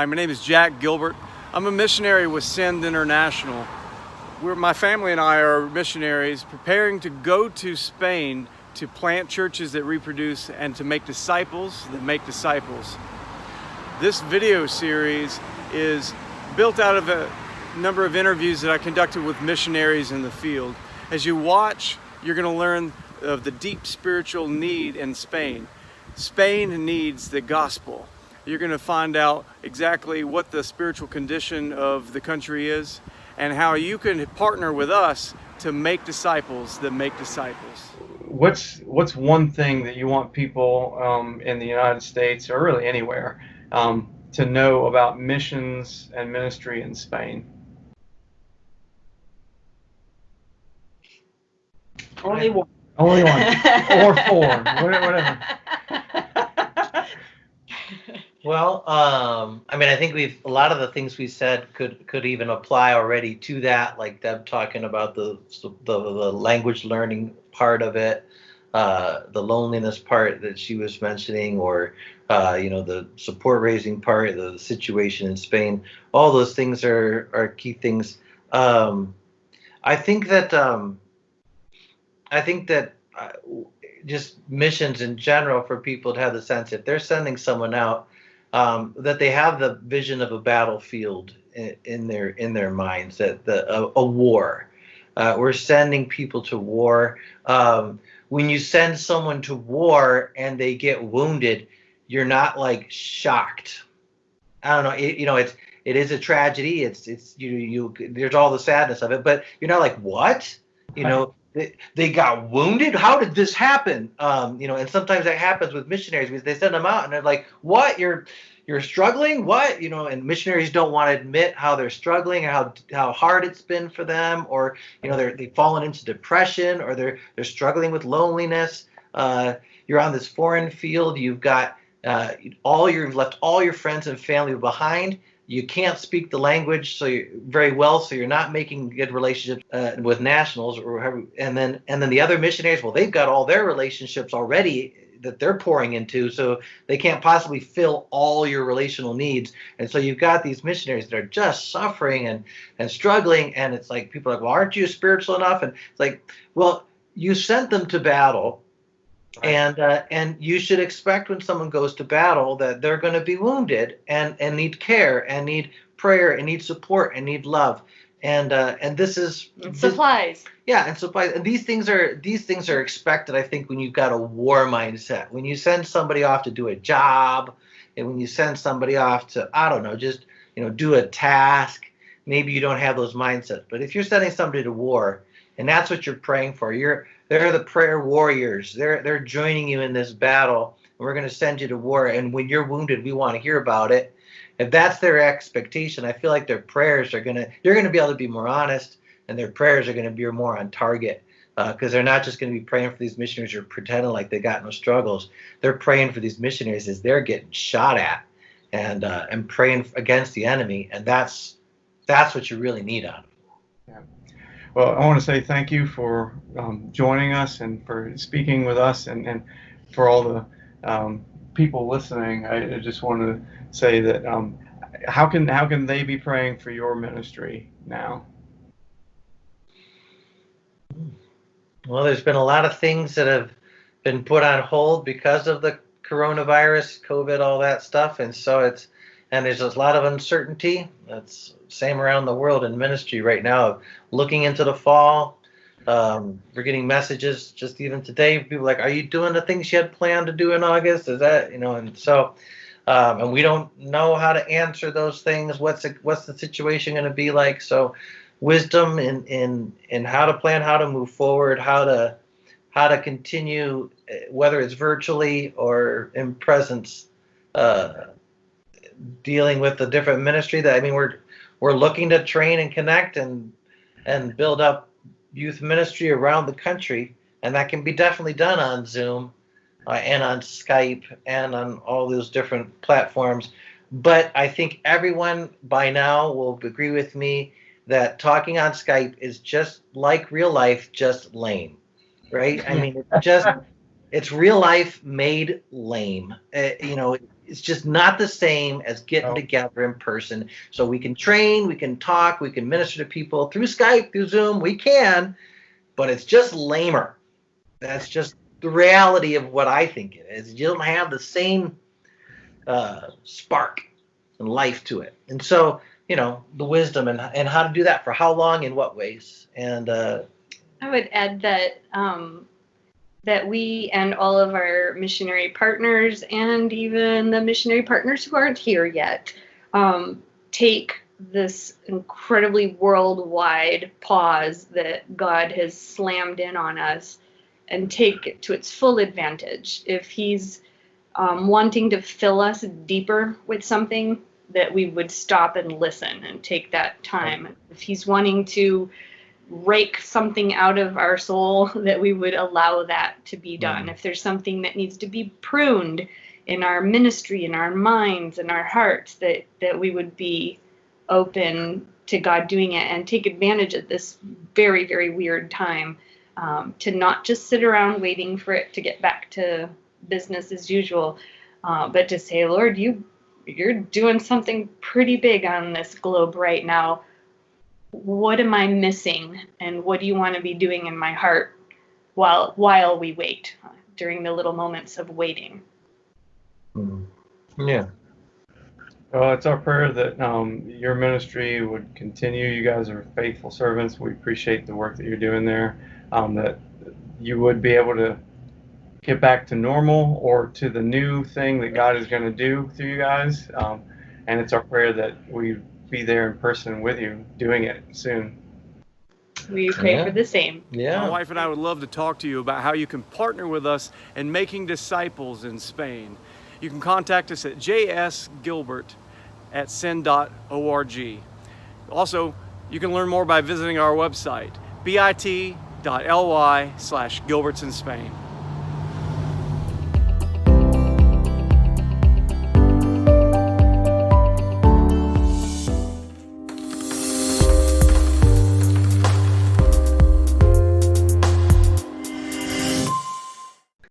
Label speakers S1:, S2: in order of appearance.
S1: Hi, my name is Jack Gilbert. I'm a missionary with Send International. My family and I are missionaries preparing to go to Spain to plant churches that reproduce and to make disciples that make disciples. This video series is built out of a number of interviews that I conducted with missionaries in the field. As you watch, you're going to learn of the deep spiritual need in Spain. Spain needs the gospel. You're going to find out exactly what the spiritual condition of the country is and how you can partner with us to make disciples that make disciples. What's one thing that you want people in the United States or really anywhere to know about missions and ministry in Spain?
S2: Only one.
S1: Only one. Or four. Whatever.
S2: Well, I mean, I think a lot of the things we said could even apply already to that, like Deb talking about the language learning part of it, the loneliness part that she was mentioning, or the support raising part, the situation in Spain. All those things are key things. I think that just missions in general, for people to have the sense, if they're sending someone out, that they have the vision of a battlefield in their minds, that a war. We're sending people to war. When you send someone to war and they get wounded, you're not like shocked. I don't know. It is a tragedy. It's there's all the sadness of it, but you're not like, what? They got wounded. How did this happen? And sometimes that happens with missionaries, because they send them out and they're like, what? You're struggling? What? And missionaries don't want to admit how they're struggling, or how hard it's been for them, or they've fallen into depression, or they're struggling with loneliness. You're on this foreign field. You've got you've left all your friends and family behind. You can't speak the language so you're not making good relationships with nationals, and then the other missionaries, well, they've got all their relationships already that they're pouring into, so they can't possibly fill all your relational needs. And so you've got these missionaries that are just suffering and struggling, and it's like, people are like, well, aren't you spiritual enough? And it's like, well, you sent them to battle. Right. And you should expect, when someone goes to battle, that they're going to be wounded and need care and need prayer and need support and need love. And this is
S3: supplies.
S2: And supplies. And these things are expected, I think, when you've got a war mindset. When you send somebody off to do a job, and when you send somebody off to, I don't know, just do a task, maybe you don't have those mindsets. But if you're sending somebody to war, and that's what you're praying for, they're the prayer warriors. They're joining you in this battle, and we're going to send you to war. And when you're wounded, we want to hear about it. If that's their expectation, I feel like their prayers you're going to be able to be more honest, and their prayers are going to be more on target, because they're not just going to be praying for these missionaries or pretending like they got no struggles. They're praying for these missionaries as they're getting shot at, and praying against the enemy, and that's what you really need out of it.
S1: Yeah. Well, I want to say thank you for joining us and for speaking with us, and for all the people listening. I just want to say that how can they be praying for your ministry now?
S2: Well, there's been a lot of things that have been put on hold because of the coronavirus, COVID, all that stuff, and so there's a lot of uncertainty. That's same around the world in ministry right now. Looking into the fall, we're getting messages just even today. People like, "Are you doing the things you had planned to do in August?" Is that And so, and we don't know how to answer those things. What's the situation going to be like? So, wisdom in how to plan, how to move forward, how to continue, whether it's virtually or in presence, dealing with the different ministry. We're looking to train and connect and build up youth ministry around the country, and that can be definitely done on Zoom and on Skype and on all those different platforms. But I think everyone by now will agree with me that talking on Skype is just like real life, just lame, right? I mean, it's real life made lame. it's just not the same as getting together in person. So we can train, we can talk, we can minister to people through Skype, through Zoom, we can, but it's just lamer. That's just the reality of what I think it is. You don't have the same spark and life to it. And so, the wisdom and how to do that, for how long, in what ways. And
S3: I would add that that we and all of our missionary partners, and even the missionary partners who aren't here yet, take this incredibly worldwide pause that God has slammed in on us and take it to its full advantage. If he's wanting to fill us deeper with something, that we would stop and listen and take that time. If he's wanting to rake something out of our soul, that we would allow that to be done. If there's something that needs to be pruned in our ministry, in our minds, in our hearts, that we would be open to God doing it and take advantage of this very, very weird time, to not just sit around waiting for it to get back to business as usual, but to say, Lord, you're doing something pretty big on this globe right now. What am I missing, and what do you want to be doing in my heart while we wait, during the little moments of waiting?
S2: Yeah.
S4: Well, it's our prayer that your ministry would continue. You guys are faithful servants. We appreciate the work that you're doing there, that you would be able to get back to normal, or to the new thing that God is going to do through you guys. And it's our prayer that we be there in person with you, doing it soon.
S3: We pray for the same.
S2: Yeah.
S1: My wife and I would love to talk to you about how you can partner with us in making disciples in Spain. You can contact us at jsgilbert@sin.org. Also, you can learn more by visiting our website, bit.ly/Gilberts in Spain.